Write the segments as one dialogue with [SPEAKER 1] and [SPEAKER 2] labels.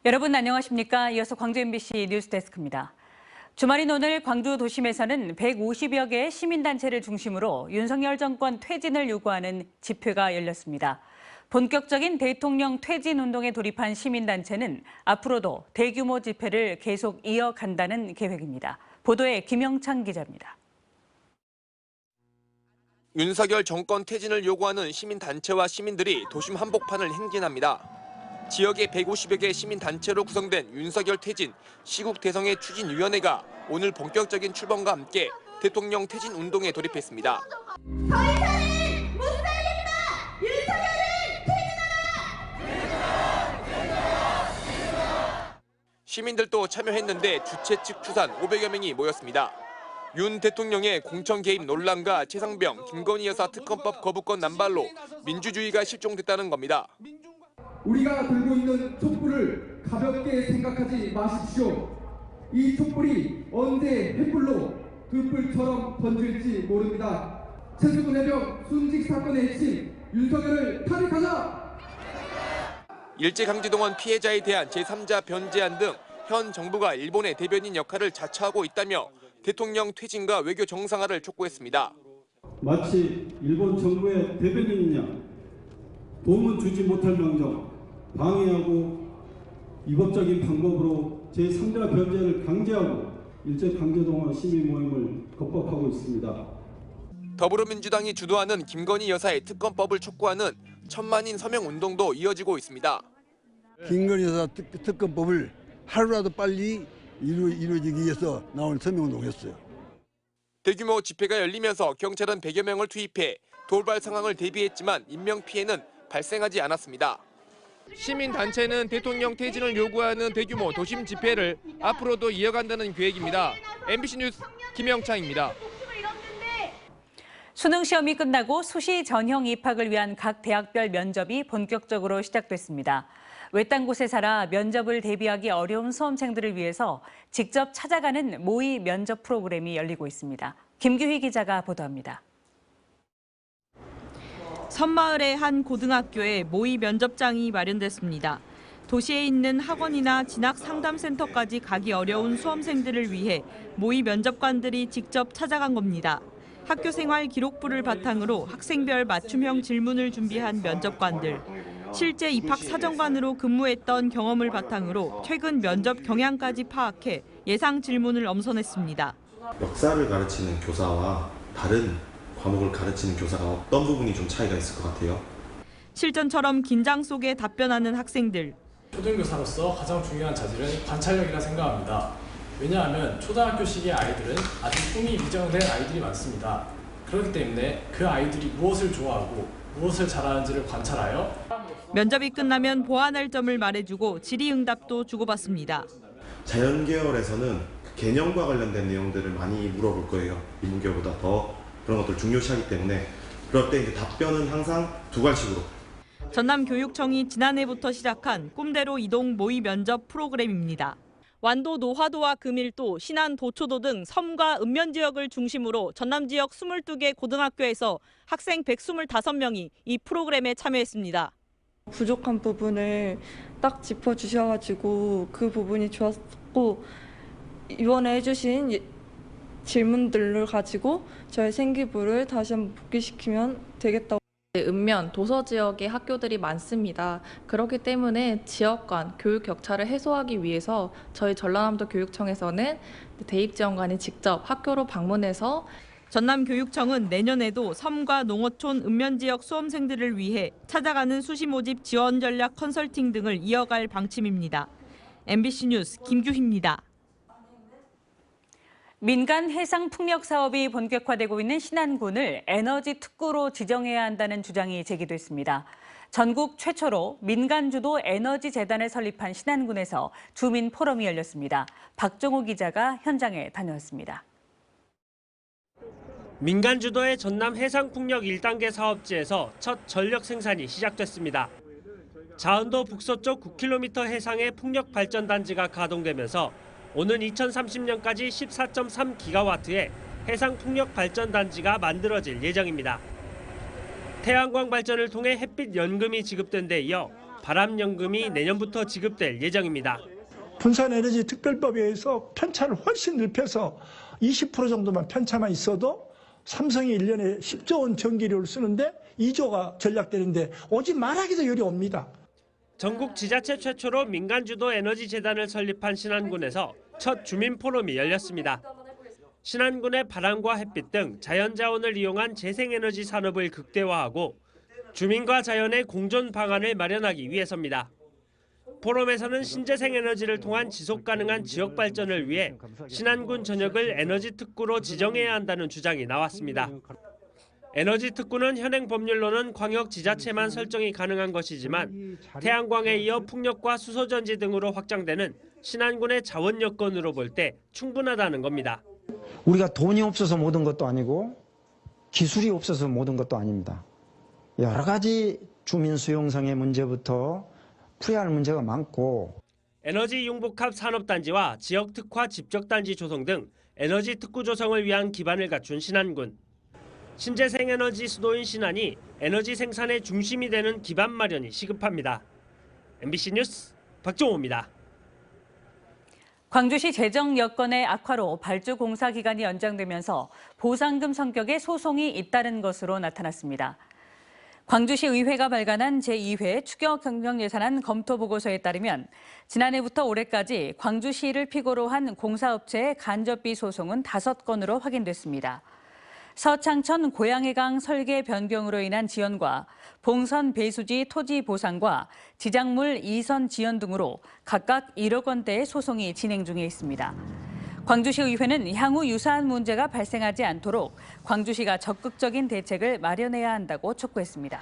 [SPEAKER 1] 여러분 안녕하십니까? 이어서 광주 MBC 뉴스데스크입니다. 주말인 오늘 광주 도심에서는 150여 개의 시민단체를 중심으로 윤석열 정권 퇴진을 요구하는 집회가 열렸습니다. 본격적인 대통령 퇴진 운동에 돌입한 시민단체는 앞으로도 대규모 집회를 계속 이어간다는 계획입니다. 보도에 김영창 기자입니다.
[SPEAKER 2] 윤석열 정권 퇴진을 요구하는 시민단체와 시민들이 도심 한복판을 행진합니다. 지역의 150여 개 시민단체로 구성된 윤석열 퇴진 시국대성의 추진위원회가 오늘 본격적인 출범과 함께 대통령 퇴진 운동에 돌입했습니다.
[SPEAKER 3] 더 이상은 못 살겠다! 윤석열을 퇴진하라!
[SPEAKER 2] 시민들도 참여했는데 주최 측 추산 500여 명이 모였습니다. 윤 대통령의 공천 개입 논란과 최상병, 김건희 여사 특검법 거부권 남발로 민주주의가 실종됐다는 겁니다.
[SPEAKER 4] 우리가 들고 있는 촛불을 가볍게 생각하지 마십시오. 이 촛불이 언제 횃불로 들불처럼 번질지 모릅니다. 최수근 해병 순직 사건의 핵심 윤석열을 탄핵하자!
[SPEAKER 2] 일제강제동원 피해자에 대한 제3자 변제안 등 현 정부가 일본의 대변인 역할을 자처하고 있다며 대통령 퇴진과 외교 정상화를 촉구했습니다.
[SPEAKER 5] 마치 일본 정부의 대변인이냐, 도움은 주지 못할 명령, 방해하고 위법적인 방법으로 제3자 변제를 강제하고 일제강제동원 시민 모임을 겁박하고 있습니다.
[SPEAKER 2] 더불어민주당이 주도하는 김건희 여사의 특검법을 촉구하는 천만인 서명 운동도 이어지고 있습니다.
[SPEAKER 6] 김건희 여사 특검법을 하루라도 빨리 이루어지기 위해서 나온 서명운동을 했어요.
[SPEAKER 2] 대규모 집회가 열리면서 경찰은 100여 명을 투입해 돌발 상황을 대비했지만 인명피해는 발생하지 않았습니다. 시민단체는 대통령 퇴진을 요구하는 대규모 도심 집회를 앞으로도 이어간다는 계획입니다. MBC 뉴스 김영창입니다.
[SPEAKER 1] 수능 시험이 끝나고 수시 전형 입학을 위한 각 대학별 면접이 본격적으로 시작됐습니다. 외딴 곳에 살아 면접을 대비하기 어려운 수험생들을 위해서 직접 찾아가는 모의 면접 프로그램이 열리고 있습니다. 김규희 기자가 보도합니다.
[SPEAKER 7] 섬마을의 한 고등학교에 모의 면접장이 마련됐습니다. 도시에 있는 학원이나 진학 상담센터까지 가기 어려운 수험생들을 위해 모의 면접관들이 직접 찾아간 겁니다. 학교 생활 기록부를 바탕으로 학생별 맞춤형 질문을 준비한 면접관들. 실제 입학 사정관으로 근무했던 경험을 바탕으로 최근 면접 경향까지 파악해 예상 질문을 엄선했습니다.
[SPEAKER 8] 역사를 가르치는 교사와 다른 과목을 가르치는 교사가 어떤 부분이 좀 차이가 있을 것 같아요?
[SPEAKER 7] 실전처럼 긴장 속에 답변하는 학생들.
[SPEAKER 9] 초등교사로서 가장 중요한 자질은 관찰력이라 생각합니다. 왜냐하면 초등학교 시기의 아이들은 아직 꿈이 미정된 아이들이 많습니다. 그렇기 때문에 그 아이들이 무엇을 좋아하고 무엇을 잘하는지를 관찰하여
[SPEAKER 7] 면접이 끝나면 보완할 점을 말해주고 질의응답도 주고받습니다.
[SPEAKER 8] 자연계열에서는 개념과 관련된 내용들을 많이 물어볼 거예요. 인문계열보다 더 그런 것들 중요시하기 때문에 그럴 때 이제 답변은 항상 두 가지식으로.
[SPEAKER 7] 전남교육청이 지난해부터 시작한 꿈대로 이동 모의 면접 프로그램입니다. 완도, 노화도와 금일도, 신안, 도초도 등 섬과 읍면 지역을 중심으로 전남 지역 22개 고등학교에서 학생 125명이 이 프로그램에 참여했습니다.
[SPEAKER 10] 부족한 부분을 딱 짚어주셔가지고 그 부분이 좋았고 이번에 해주신 질문들을 가지고 저의 생기부를 다시 한번 복귀시키면 되겠다고.
[SPEAKER 11] 읍면, 도서 지역의 학교들이 많습니다. 그렇기 때문에 지역 간 교육 격차를 해소하기 위해서 저희 전라남도 교육청에서는 대입 지원관이 직접 학교로 방문해서
[SPEAKER 7] 전남교육청은 내년에도 섬과 농어촌 읍면 지역 수험생들을 위해 찾아가는 수시 모집 지원 전략 컨설팅 등을 이어갈 방침입니다. MBC 뉴스 김규희입니다.
[SPEAKER 1] 민간 해상 풍력 사업이 본격화되고 있는 신안군을 에너지 특구로 지정해야 한다는 주장이 제기됐습니다. 전국 최초로 민간 주도 에너지 재단을 설립한 신안군에서 주민 포럼이 열렸습니다. 박정호 기자가 현장에 다녀왔습니다.
[SPEAKER 12] 민간 주도의 전남 해상풍력 1단계 사업지에서 첫 전력 생산이 시작됐습니다. 자은도 북서쪽 9km 해상의 풍력 발전단지가 가동되면서 오는 2030년까지 14.3기가와트의 해상 풍력 발전단지가 만들어질 예정입니다. 태양광 발전을 통해 햇빛 연금이 지급된 데 이어 바람연금이 내년부터 지급될 예정입니다.
[SPEAKER 13] 분산에너지 특별법에 의해서 편차를 훨씬 넓혀서 20% 정도만 편차만 있어도 삼성이 1년에 10조 원 전기료를 쓰는데 2조가 전략되는데 오지 말하기도 어려웁니다.
[SPEAKER 12] 전국 지자체 최초로 민간주도 에너지재단을 설립한 신안군에서 첫 주민 포럼이 열렸습니다. 신안군의 바람과 햇빛 등 자연자원을 이용한 재생에너지 산업을 극대화하고 주민과 자연의 공존 방안을 마련하기 위해서입니다. 포럼에서는 신재생에너지를 통한 지속가능한 지역 발전을 위해 신안군 전역을 에너지 특구로 지정해야 한다는 주장이 나왔습니다. 에너지 특구는 현행 법률로는 광역 지자체만 설정이 가능한 것이지만 태양광에 이어 풍력과 수소전지 등으로 확장되는 신안군의 자원 여건으로 볼 때 충분하다는 겁니다.
[SPEAKER 14] 우리가 돈이 없어서 모든 것도 아니고 기술이 없어서 모든 것도 아닙니다. 여러 가지 주민 수용성의 문제부터 풀어야 할 문제가 많고
[SPEAKER 12] 에너지 융복합 산업단지와 지역 특화 집적단지 조성 등 에너지 특구 조성을 위한 기반을 갖춘 신안군. 신재생에너지 수도인 신안이 에너지 생산의 중심이 되는 기반 마련이 시급합니다. MBC 뉴스 박종호입니다.
[SPEAKER 1] 광주시 재정 여건의 악화로 발주 공사 기간이 연장되면서 보상금 성격의 소송이 잇따른 것으로 나타났습니다. 광주시 의회가 발간한 제2회 추경 경정 예산안 검토 보고서에 따르면 지난해부터 올해까지 광주시를 피고로 한 공사업체의 간접비 소송은 5건으로 확인됐습니다. 서창천 고양해강 설계 변경으로 인한 지연과 봉선 배수지 토지 보상과 지작물 이선 지연 등으로 각각 1억 원대의 소송이 진행 중에 있습니다. 광주시 의회는 향후 유사한 문제가 발생하지 않도록 광주시가 적극적인 대책을 마련해야 한다고 촉구했습니다.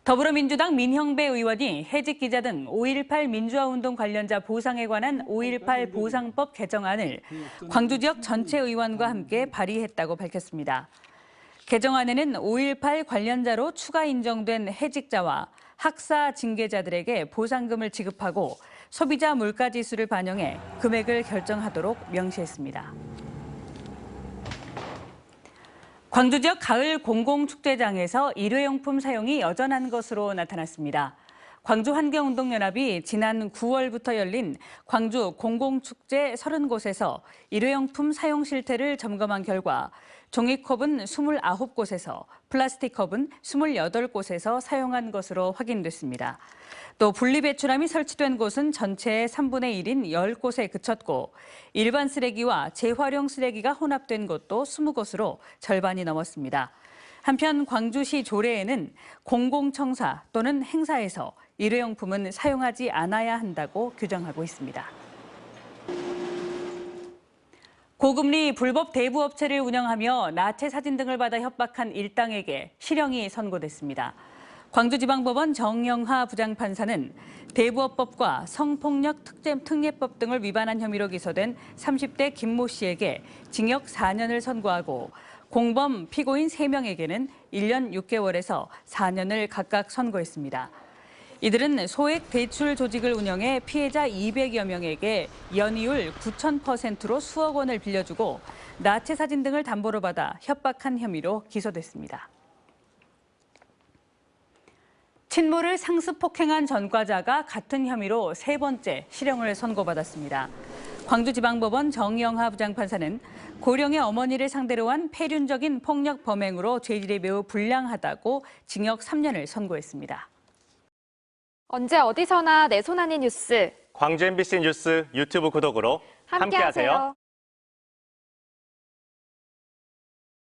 [SPEAKER 1] 더불어민주당 민형배 의원이 해직 기자 등 5.18 민주화운동 관련자 보상에 관한 5.18 보상법 개정안을 광주 지역 전체 의원과 함께 발의했다고 밝혔습니다. 개정안에는 5.18 관련자로 추가 인정된 해직자와 학사 징계자들에게 보상금을 지급하고 소비자 물가지수를 반영해 금액을 결정하도록 명시했습니다. 광주 지역 가을 공공축제장에서 일회용품 사용이 여전한 것으로 나타났습니다. 광주환경운동연합이 지난 9월부터 열린 광주 공공축제 30곳에서 일회용품 사용 실태를 점검한 결과 종이컵은 29곳에서 플라스틱컵은 28곳에서 사용한 것으로 확인됐습니다. 또 분리배출함이 설치된 곳은 전체의 3분의 1인 10곳에 그쳤고 일반 쓰레기와 재활용 쓰레기가 혼합된 곳도 20곳으로 절반이 넘었습니다. 한편 광주시 조례에는 공공청사 또는 행사에서 일회용품은 사용하지 않아야 한다고 규정하고 있습니다. 고금리 불법 대부업체를 운영하며 나체 사진 등을 받아 협박한 일당에게 실형이 선고됐습니다. 광주지방법원 정영하 부장판사는 대부업법과 성폭력 특례법 등을 위반한 혐의로 기소된 30대 김모 씨에게 징역 4년을 선고하고 공범 피고인 3명에게는 1년 6개월에서 4년을 각각 선고했습니다. 이들은 소액 대출 조직을 운영해 피해자 200여 명에게 연이율 9,000%로 수억 원을 빌려주고 나체 사진 등을 담보로 받아 협박한 혐의로 기소됐습니다. 친모를 상습 폭행한 전과자가 같은 혐의로 3번째 실형을 선고받았습니다. 광주지방법원 정영하 부장판사는 고령의 어머니를 상대로 한 폐륜적인 폭력 범행으로 죄질이 매우 불량하다고 징역 3년을 선고했습니다.
[SPEAKER 15] 언제 어디서나 내 손 안의 뉴스.
[SPEAKER 16] 광주 MBC 뉴스 유튜브 구독으로 함께하세요.